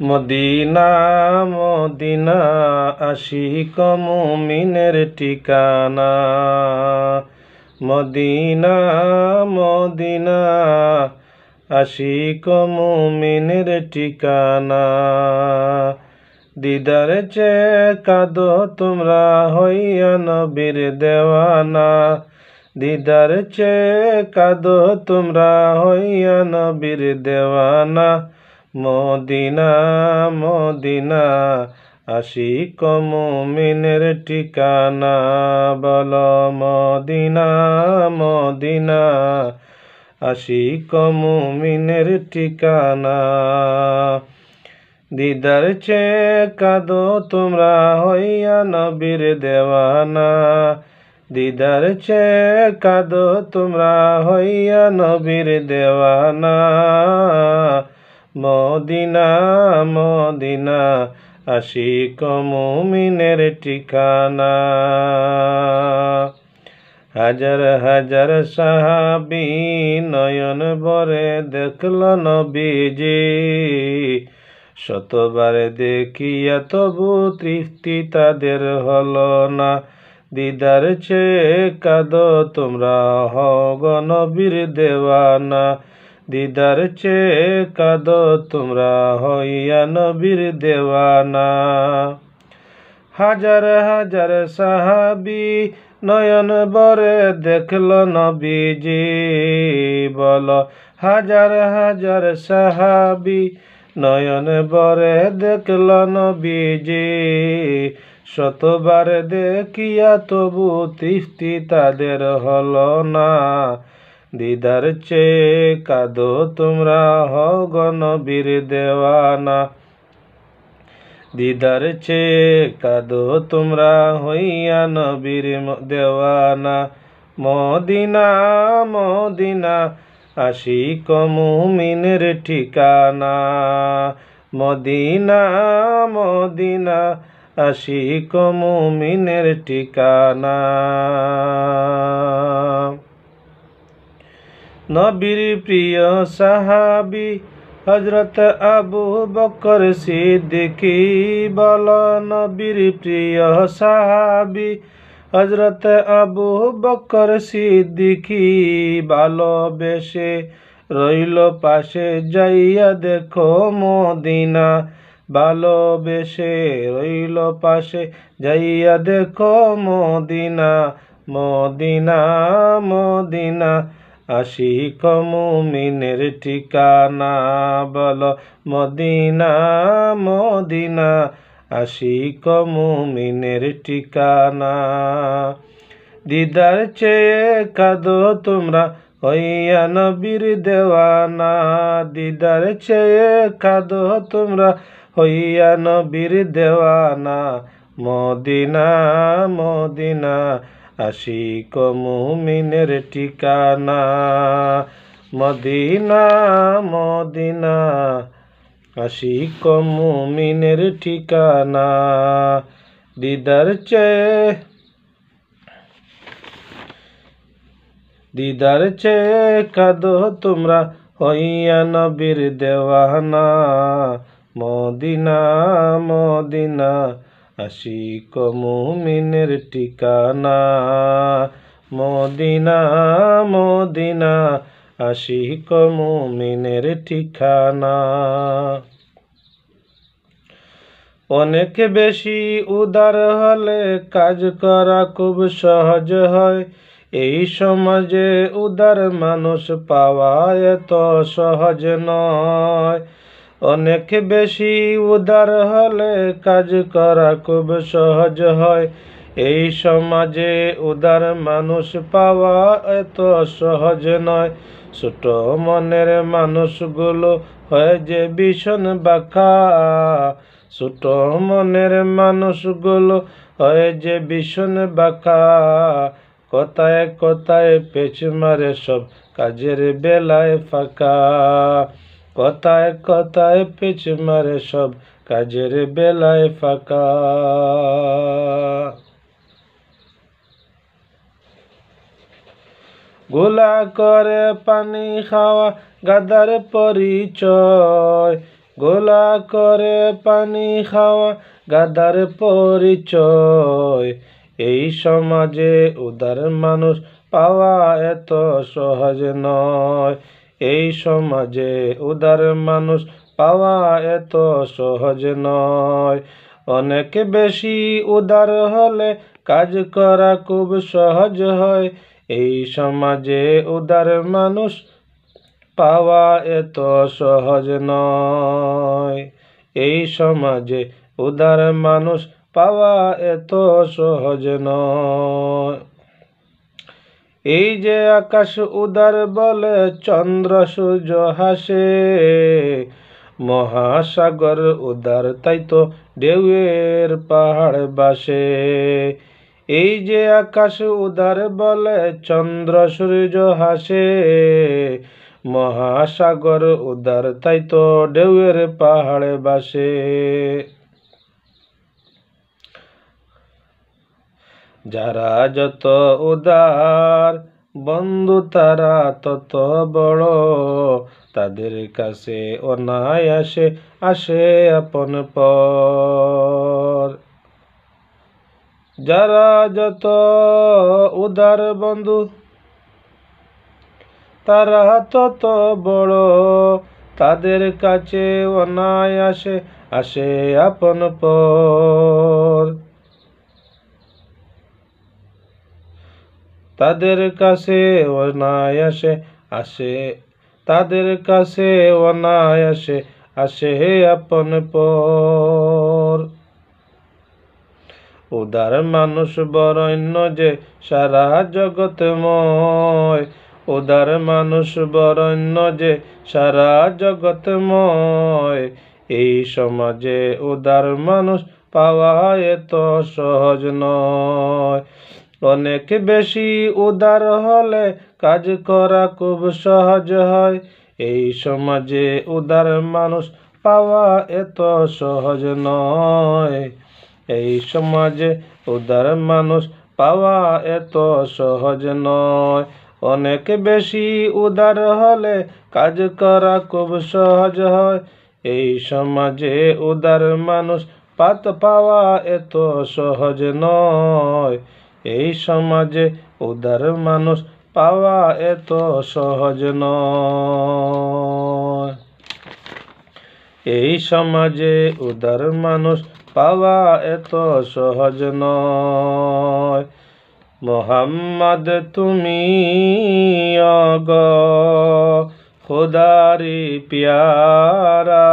Medina Medina Ashiq মুমিনের ঠিকানা। Medina Medina Ashiq মুমিনের ঠিকানা। দিদার চেয়ে কাঁদো তোমরা হইয়া নবীর দেওয়ানা। দিদার চেয়ে কাঁদো তোমরা হইয়া নবীর দেওয়ানা। মদিনা মদিনা আশিক মুমিনের ঠিকানা। বলো মদিনা মদিনা আশিক মুমিনের ঠিকানা। দিদার চেয়ে কাঁদো তোমরা হইয়া নবীর দেওয়ানা। দিদার চেয়ে কাঁদো তোমরা হইয়া নবীর দেওয়ানা। মদিনা মদিনা আশিক মুমিনের ঠিকানা। হাজার হাজার সাহাবী নয়ন ভরে দেখল নবীজি। শতবার দেখিয়া তবু তৃপ্তি তাদের হলো না। দিদার চেয়ে কাঁদো তোমরা হও গো নবীর দেওয়ানা। দিদার চেয়ে কাঁদো তোমরা হইয়া নবীর দেওয়ানা। হাজার হাজার সাহাবী নয়ন ভরে দেখল নবীজি। বলো হাজার হাজার সাহাবী নয়ন ভরে দেখল নবীজি। শতবার দেখিয়া তবু তৃপ্তি তাদের হলো না। দিদার চেয়ে কাঁদো তোমরা হও গো নবীর দেওয়ানা। দিদার চেয়ে কাঁদো তোমরা হইয়া নবীর দেওয়ানা। মদিনা মদিনা আশিক মুমিনের ঠিকানা। মদিনা মদিনা আশিক মুমিনের ঠিকানা। নবীর প্রিয় সাহাবী হযরত আবু বকর সিদ্দিকী। বলো নবীর প্রিয় সাহাবী হযরত আবু বকর সিদ্দিকী। ভালোবেসে রইল পাশে যাইয়া দেখো মদিনা। ভালোবেসে রইল পাশে যাইয়া দেখো মদিনা। মদিনা মদিনা আশিক মুমিনের ঠিকানা। বলো মদিনা মদিনা আশিক মুমিনের ঠিকানা। দিদার চেয়ে কাঁদো তোমরা হইয়া নবীর দেওয়ানা। দিদার চেয়ে কাঁদো তোমরা হইয়া নবীর দেওয়ানা। মদিনা মদিনা আশিক মুমিনের ঠিকানা। মদিনা মদিনা আশিক মুমিনের ঠিকানা। দিদার চেয়ে কাঁদো তোমরা হইয়া নবীর দেওয়ানা। মদিনা মদিনা আশিক মুমিনের ঠিকানা। মদিনা মদিনা আশিক মুমিনের ঠিকানা। অনেক বেশি উদার হলে কাজ করা খুব সহজ হয়। এই সমাজে উদার মানুষ পাওয়া এত সহজ নয়। অনেক বেশি উদার হলে কাজ করা খুব সহজ হয়। এই সমাজে উদার মানুষ পাওয়া এত সহজ নয়। ছোট মনের মানুষগুলো হয় যে ভীষণ বাঁকা। ছোট মনের মানুষগুলো হয় যে ভীষণ বাঁকা। কথায় কথায় পেচ মারে সব কাজের বেলায় ফাঁকা। কথায় কথায় পেচ মারে সব কাজের বেলায় ফাঁকা। গোলা করে পানি খাওয়া গাদার পরিচয়। গোলা করে পানি খাওয়া গাদার পরিচয়। এই সমাজে উদার মানুষ পাওয়া এত সহজ নয়। এই সমাজে উদার মানুষ পাওয়া এত সহজ নয়। অনেক বেশি উদার হলে কাজ করা খুব সহজ হয়। এই সমাজে উদার মানুষ পাওয়া এত সহজ নয়। এই সমাজে উদার মানুষ পাওয়া এত সহজ নয়। এই যে আকাশ উদার বলে চন্দ্র সূর্য হাসে, মহাসাগর উদার তাই তো ঢেউয়ের পাহাড় বাসে। এই যে আকাশ উদার বলে চন্দ্র সূর্য হাসে, মহাসাগর উদার তাই তো ঢেউয়ের পাহাড় বাসে। যারা যত উদার বন্ধু তারা তত বড়, তাদের কাছে অনায়াসে আসে আপন পর। যারা যত উদার বন্ধু তারা তত বড়, তাদের কাছে অনায়াসে আসে আপন পর। তাদের কাছে অনায়াসে আসে, তাদের কাছে অনায়াসে আসে আপন পর। উদার মানুষ বরেণ্য যে সারা জগৎময়, উদার মানুষ বরেণ্য যে সারা জগৎময়। এই সমাজে উদার মানুষ পাওয়া এত সহজ নয়। অনেক বেশি উদার হলে কাজ করা খুব সহজ হয়। এই সমাজে উদার মানুষ পাওয়া এত সহজ নয়। এই সমাজে উদার মানুষ পাওয়া এত সহজ নয়। অনেক বেশি উদার হলে কাজ করা খুব সহজ হয়। এই সমাজে উদার মানুষ পাওয়া এত সহজ নয়। এই সমাজে উদার মানুষ পাওয়া এত সহজ নয়। এই সমাজে উদার মানুষ পাওয়া এত সহজ নয়। মোহাম্মদ তুমি অগ খোদারি প্যারা,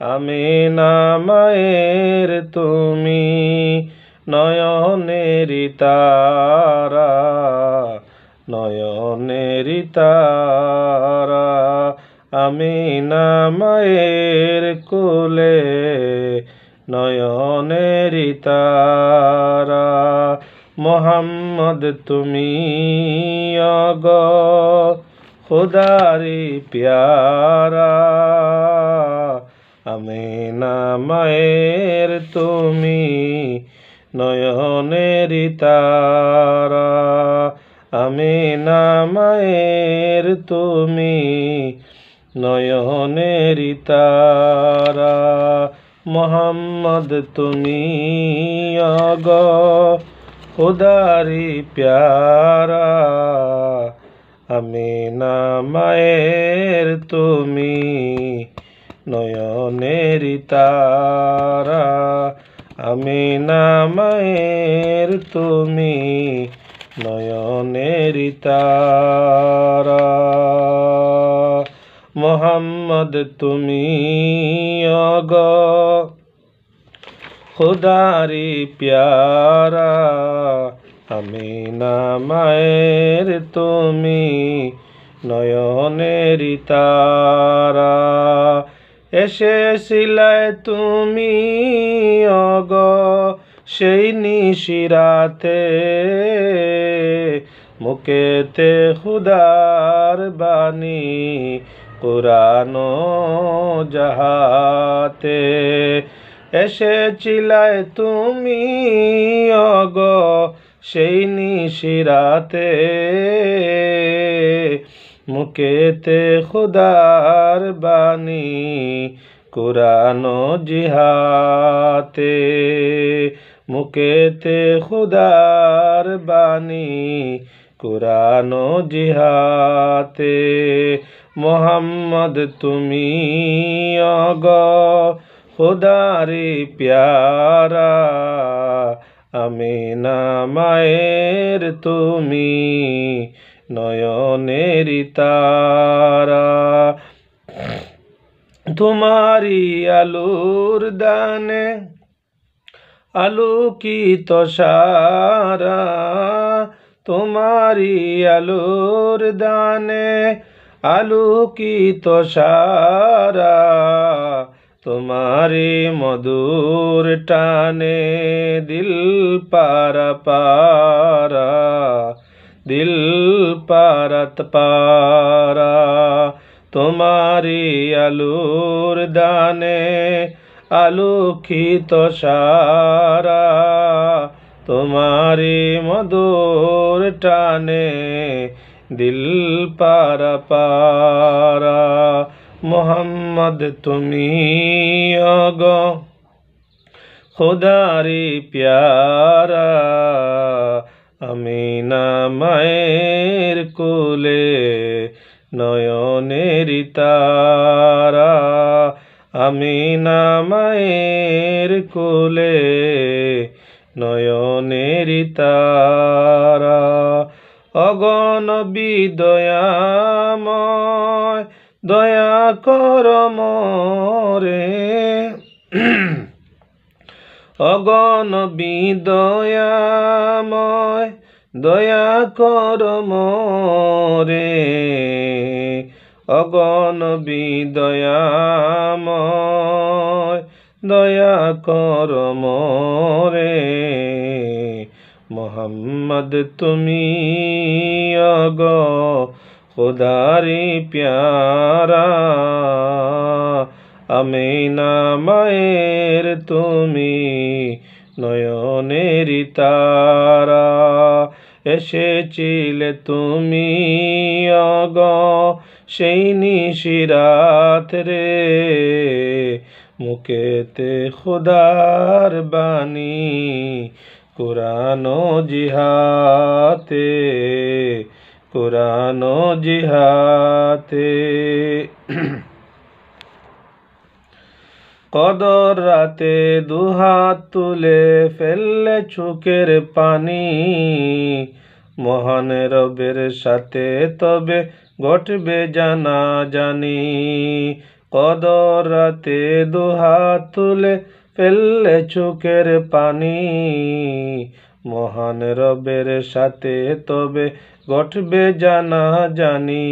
আমিনা মায়ের তুমি নয়নেরি তারা, নয়নেরি তারা। আমিনা মায়ের কোলে নয়নেরি তারা। মোহাম্মদ তুমি অগ খোদারি প্যারা, আমিনা মায়ের তুমি নয়নেরি তারা। আমিনা মায়ের তুমি নয়নেরি তারা। মোহাম্মদ তুমি অগ খোদারি প্যারা, আমিনা মায়ের তুমি নয়নেরি তারা। আমিনা মায়ের তুমি নয়নেরি তারা। মোহাম্মদ তুমি অগ খোদারি প্যারা, আমিনা মায়ের তুমি নয়নেরি তারা। এসেছিলে তুমি অগ সেই নিশিরাতে, মুখেতে খুদার বাণী কুরআন যাহাতে। এসেছিলে তুমি অগ সেই নিশিরাতে, মুখেতে খুদার বাণী কুরআন ও জিহাতে মুখেতে খুদার বাণী কুরআন ও জিহাতে মোহাম্মদ তুমি অগ খুদারি প্যারা আমিনা মায়ের তুমি নয়নেরি তারা তোমারি আলোর দানে আলোকিত সারা তোমারি আলোর দানে আলোকিত সারা তোমারি মধুর টানে দিল পারা পারা দিল পারাত পারা তোমারি আলোর দানে আলোকিত সারা তোমারি মধুর টানে দিল পারা পারা মোহাম্মদ তুমি অগ খুদারি প্যারা আমিনা মায়ের কোলে নয়নেরি তারা আমিনা মায়ের কোলে নয়নেরি তারা অগণবী দয়াময় দয়া কর মোরে অগণবী দয়াময় দয়া কর মোরে অগণবী দয়াময় দয়া কর মোরে মোহাম্মদ তুমি অগ খুদারি প্যারা আমিনা মায়ের তুমি নয়নেরি তারা এসেছিলে তুমি অগ সেই নিশিরাত রে মুখেতে খুদার বাণী কুরআন ও জিহাতে কুরআন ও জিহাতে কদর রাতে দুহাত তুলে ফেললে চোখের পানি মহান রবের সাথে তবে ঘটবে জানা জানি কদর রাতে দুহাত তুলে ফেললে চোখের পানি মহান রবের সাথে তবে ঘটবে জানা জানি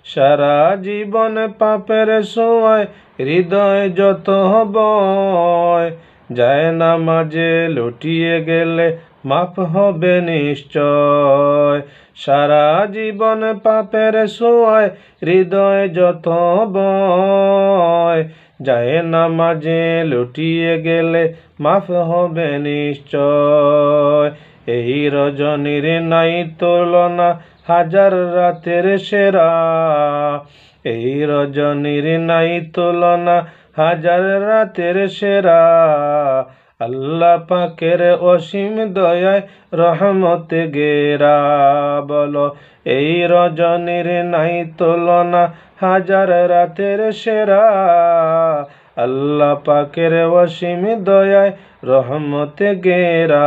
সারা জীবন পাপের সোয়ায় হৃদয় যত বয় যায় না মাঝে লুটিয়ে গেলে মাপ হবে নিশ্চয় সারা জীবন পাপের সোয়ায় হৃদয় যত বয় যায় না মাঝে লুটিয়ে গেলে মাফ হবে নিশ্চয় এই রজনীর নাই তুলনা হাজার রাতের সেরা এই রজনীর নাই তুলনা হাজার রাতের সেরা আল্লাহ পাকের অসীম দয়ায় রহমতে গেরা বলো এই রজনীর নাই তুলনা হাজার রাতের সেরা আল্লাহ পাকের অসীম দয়ায় রহমতে গেরা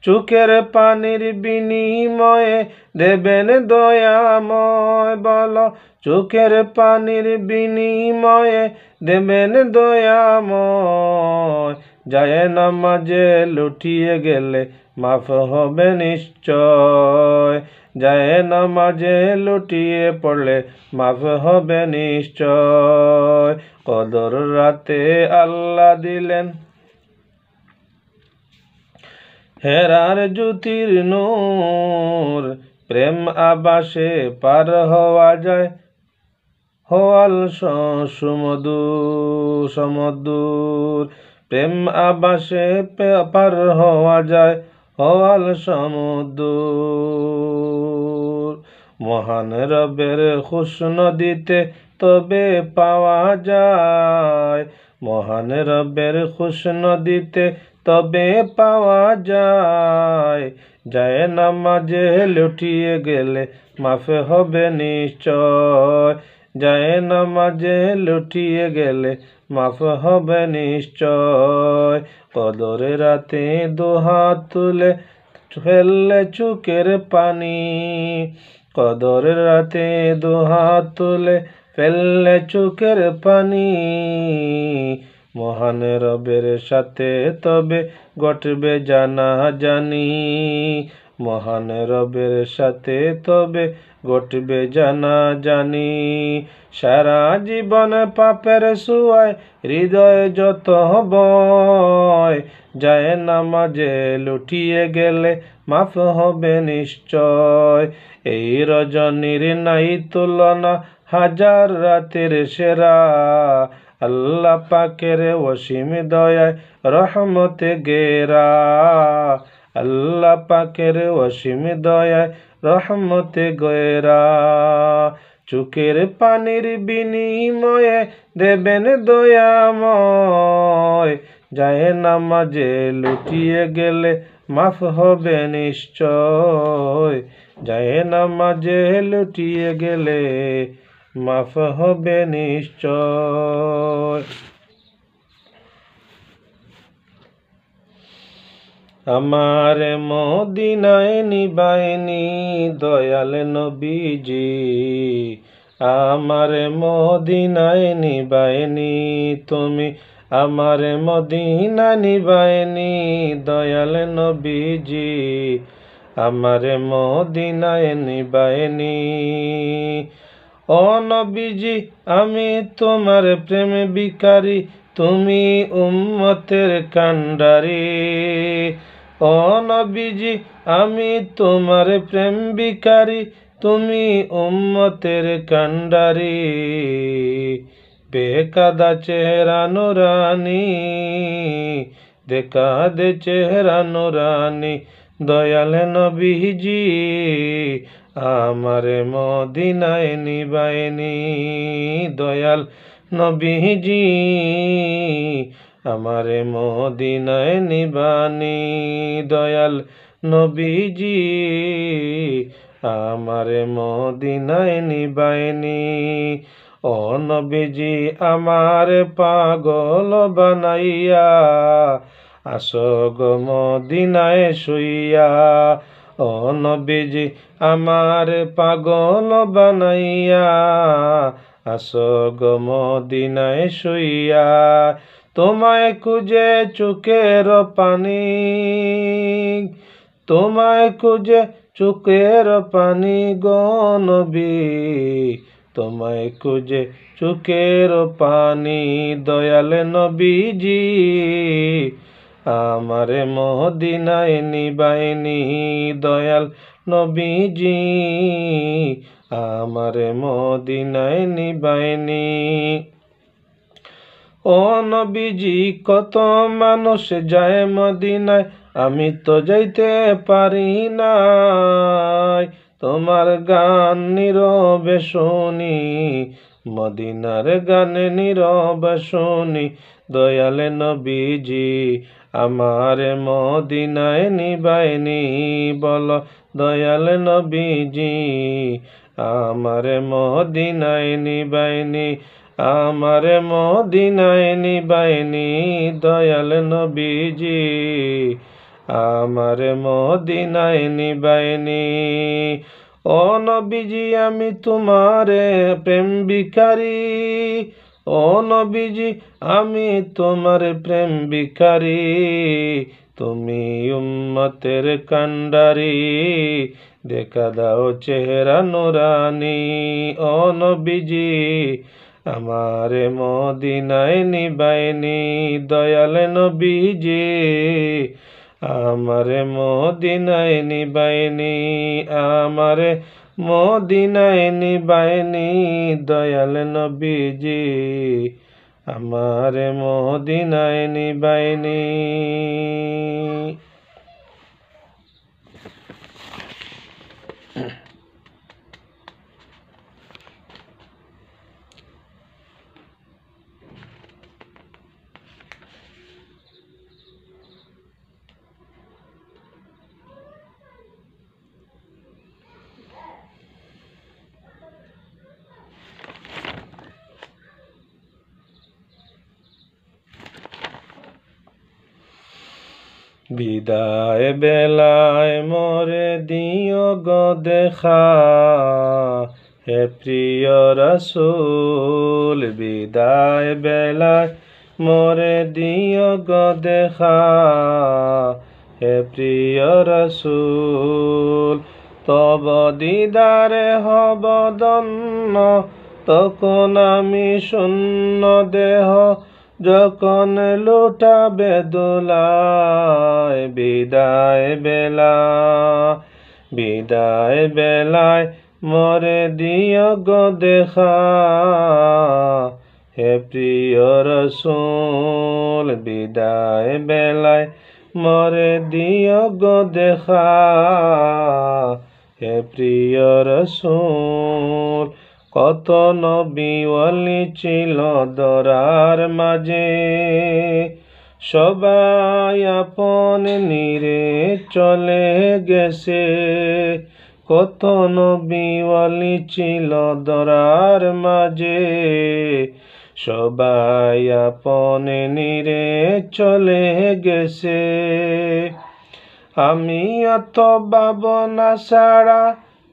চোখের পানির বিনিময়ে দেবেন দয়াময় বলো চোখের পানির বিনিময়ে দেবেন দয়াময় যায় নামাজে লুটিয়ে গেলে মাফ হবে নিশ্চয় যায় নামাজে লুটিয়ে পড়লে মাফ হবে নিশ্চয় কদর রাতে আল্লাহ দিলেন হেরার জ্যোতির নূর প্রেম আবাসে পার হওয়া যায় হওয়াল সমদূর প্রেম আবাসে পার হওয়া যায় হওয়াল সমদূর মহান রবের খুশ নদীতে তবে পাওয়া যায়, মহান রবের খুশ নদীতে তবে পাওয়া যায়। যায় নামাজে লুটিয়ে গেলে মাফ হবে নিশ্চয়, যায় নামাজে লুটিয়ে গেলে মাফ হবে নিশ্চয়। কদরের রাতে দুহাত তুলে ফেললে চোখের পানি, কদরের রাতে দুহাত তুলে ফেললে চোখের পানি। মহান রবের সাথে তবে ঘটবে জানাজানি, মহান রবের সাথে তবে ঘটবে জানাজানি। সারা জীবন পাপের ছোঁয়ায় হৃদয় যত ভয়, যায় নামাজে লুটিয়ে গেলে মাফ হবে নিশ্চয়। এই রজনীর নাই তুলনা হাজার রাতের সেরা, আল্লাহ পাকের অসীম দয়ায় রহমতে গেরা, আল্লাহ পাকের অসীম দয়ায় রহমতে গেরা। চোখের পানির বিনিময়ে দেবেন দয়াময়, যায় নামাজে লুটিয়ে গেলে মাফ হবে নিশ্চয়, যায় নামাজে লুটিয়ে গেলে মাফ হবে নিশ্চয়। আমার মদিনায় নিবাইনি দয়াল নবীজি, আমার মদিনায় নিবাইনি তুমি, আমার মদিনা নিবাইনি দয়াল নবীজি, আমার মদিনায় নিবাইনি। ও নবীজি আমি তোমার প্রেম ভিখারি, তুমি উম্মতের কান্ডারি। ও নবীজি আমি তোমার প্রেম ভিখারি, তুমি উম্মতের কান্ডারি। বেকাদা চেহারা নুরানি, দেখা দে চেহারা নুরানি দয়াল নবীজি, আমার মদিনায় নিবাইনি দয়াল নবীজি, আমার মদিনায় নিবানি দয়াল নবীজি, আমার মদিনায় নিবাইনি। ও নবীজি আমার পাগল বানাইয়া আসো গো মদিনায় শুইয়া, ও নবীজি আমার পাগল বানাইয়া আসো গো মদিনায় শুইয়া। তোমায় খুঁজে চোখের পানি, তোমায় খুঁজে চোখের পানি গো নবী, তোমায় খুঁজে চোখের পানি দয়াল নবীজি, আমার মদিনায় নিবাইনি দয়াল নবীজি, আমার মদিনায় নিবাইনি। ও নবীজি কত মানুষ যায় মদিনায়, আমি তো যাইতে পারি নাই, তোমার গান নীরবে শুনি, মদিনার গান নীরবে শুনি দয়াল নবীজি, আমার মদিনায় নিবাইনি বলো দয়াল নবীজি, আমার মদিনায় নিবাইনি, আমার মদিনায় নিবাইনি দয়াল নবীজি, আমার মদিনায় নিবাইনি। ও নবীজি আমি তোমারে প্রেম ভিখারি, ও নবীজি আমি তোমার প্রেম ভিখারি, তুমি উম্মতের কান্ডারি, দেখা দাও চেহারা নুরানি। ও নবীজি আমার মদিনায় নিবাইনি দয়াল নবীজি, আমার মদিনায় নিবাইনি, আমার মদিনায় নিবাইনি দয়াল নবীজি, আমার মদিনায় নিবাইনি। বিদায় বেলায় মোরে দিও গো দেখা, হে প্রিয় রাসূল। বিদায় বেলায় মোরে দিও গো দেখা, হে প্রিয় রাসূল। তব দিদারে হব ধন্য, তখন আমি শূন্য দেহ যখন লুটাবে দোলায়। বিদায় বেলায় মোরে দিও গো দেখা, হে প্রিয় রাসূল। বিদায় বেলায় মোরে দিও গো দেখা, হে প্রিয় রাসূল। কত নবী ওয়ালি ছিল ধরার মাঝে, সবাই আপন নিরে চলে গেছে। কত নবী ওয়ালি ছিল ধরার মাঝে, সবাই আপন নিরে চলে গেছে। আমি অত ভাবনা ছাড়া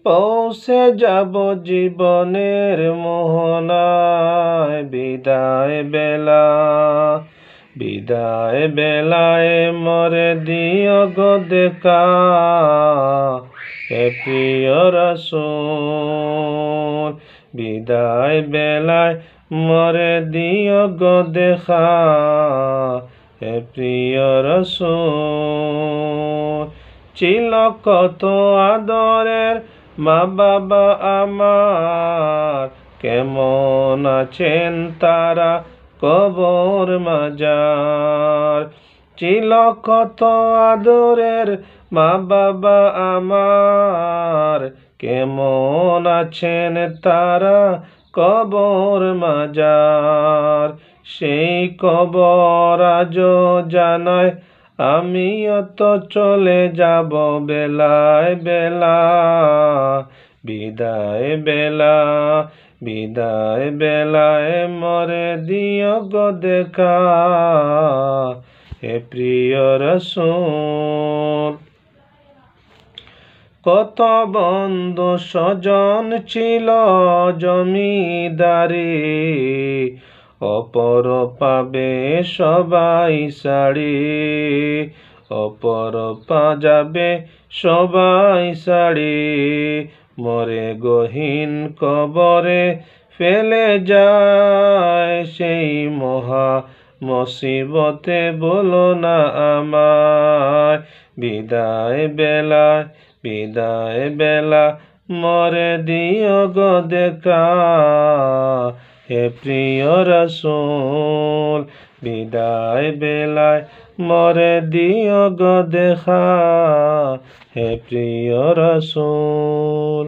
পৌঁছে যাব জীবনের মোহনায়। বিদায় বেলায় মোরে দিও গো দেখা, হে প্রিয় রাসূল। বিদায় বেলায় মোরে দিও গো দেখা, হে প্রিয় রাসূল। ছিল কত আদরের মা বাবা আমার, কেমন আছেন তারা কবর মাজার। ছিল কত আদরের মা বাবা আমার, কেমন আছেন তারা কবর মাজার। সেই কবর আজও জানায় আমি অত চলে যাব বেলায়। বিদায় বেলায় মোরে দিও গো দেখা, হে প্রিয় রাসূল। কত বন্ধু স্বজন ছিল জমিদারি, অপর পাবে সবাই ছাড়ি। অপর যাবে সবাই ছাড়ি, মরে গহীন কবরে ফেলে যায়। সেই মহা মুসিবতে বলো না আমায়। বিদায় বেলা মোরে দিও গো দেখা, হে প্রিয় রাসূল। বিদায় বেলায় মোরে দিও গো দেখা, হে প্রিয় রাসূল।